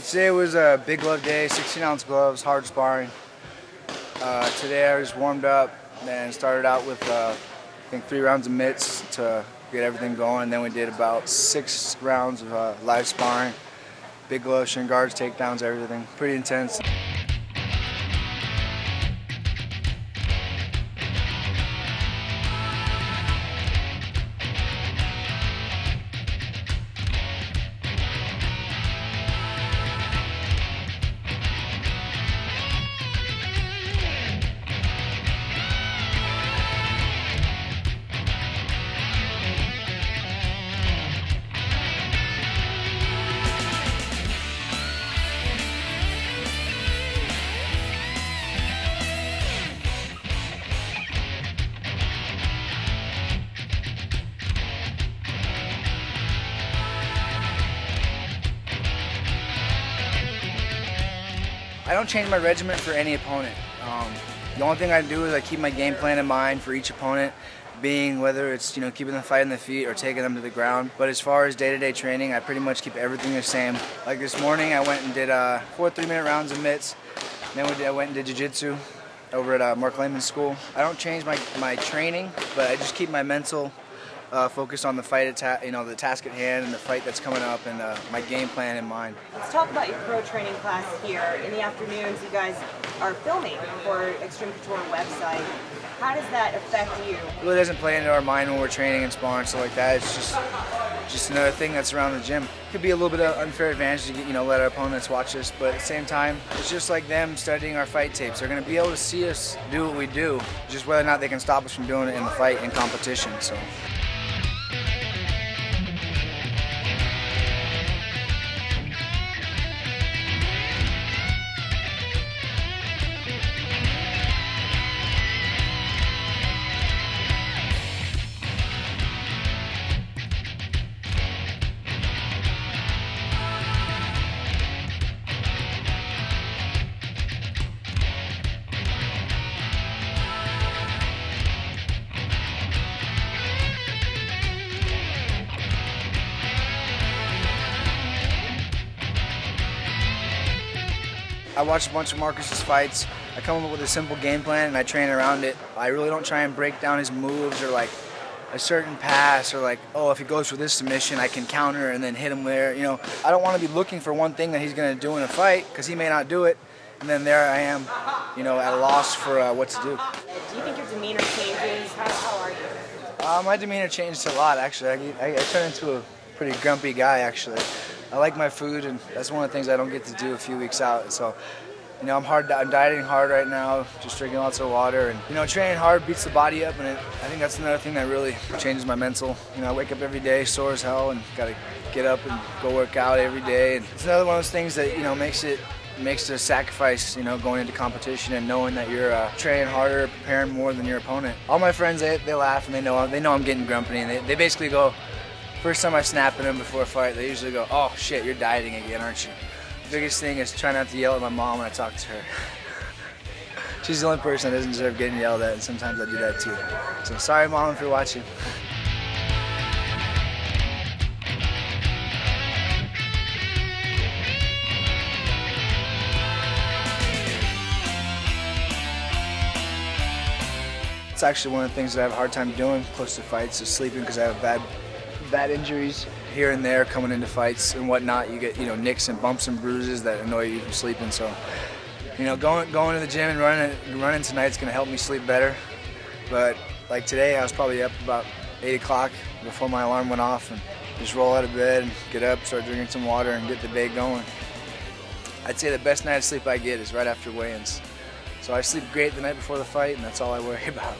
Today was a big glove day, 16-ounce gloves, hard sparring. Today I just warmed up and started out with I think 3 rounds of mitts to get everything going. Then we did about 6 rounds of live sparring, big gloves, shin guards, takedowns, everything. Pretty intense. I don't change my regimen for any opponent. The only thing I do is I keep my game plan in mind for each opponent, being whether it's keeping the fight in the feet or taking them to the ground. But as far as day-to-day training, I pretty much keep everything the same. Like this morning, I went and did 4 3-minute rounds of mitts. Then I went and did jiu-jitsu over at Mark Lehman's school. I don't change my training, but I just keep my mental focused on the fight, the task at hand and the fight that's coming up, and my game plan in mind. Let's talk about your pro training class here. In the afternoons, you guys are filming for Xtreme Couture website. How does that affect you? It really doesn't play into our mind when we're training and sparring, stuff like that. It's just another thing that's around the gym. It could be a little bit of unfair advantage to let our opponents watch us, but at the same time, it's just like them studying our fight tapes. They're going to be able to see us do what we do, just whether or not they can stop us from doing it in the fight in competition. So. I watch a bunch of Marcus's fights. I come up with a simple game plan and I train around it. I really don't try and break down his moves or like a certain pass or like, oh, if he goes for this submission, I can counter and then hit him there. I don't want to be looking for one thing that he's going to do in a fight because he may not do it. And then there I am, at a loss for what to do. Do you think your demeanor changes? How are you? My demeanor changed a lot, actually. I turned into a pretty grumpy guy, actually. I like my food, and that's one of the things I don't get to do a few weeks out. So, I'm dieting hard right now, just drinking lots of water, and training hard beats the body up, and I think that's another thing that really changes my mental. I wake up every day sore as hell, and gotta get up and go work out every day. And it's another one of those things that makes it a sacrifice, going into competition and knowing that you're training harder, preparing more than your opponent. All my friends, they laugh and they know I'm getting grumpy, and they basically go. First time I snap at them before a fight, they usually go, "Oh shit, you're dieting again, aren't you?" The biggest thing is try not to yell at my mom when I talk to her. She's the only person that doesn't deserve getting yelled at, and sometimes I do that too. So sorry, Mom, if you're watching. It's actually one of the things that I have a hard time doing close to fights is sleeping because I have bad injuries here and there coming into fights and whatnot. You get nicks and bumps and bruises that annoy you from sleeping. So going to the gym and running tonight's gonna help me sleep better. But like today, I was probably up about 8 o'clock before my alarm went off and just roll out of bed and get up, start drinking some water, and get the day going. I'd say the best night of sleep I get is right after weigh-ins. So I sleep great the night before the fight, and that's all I worry about.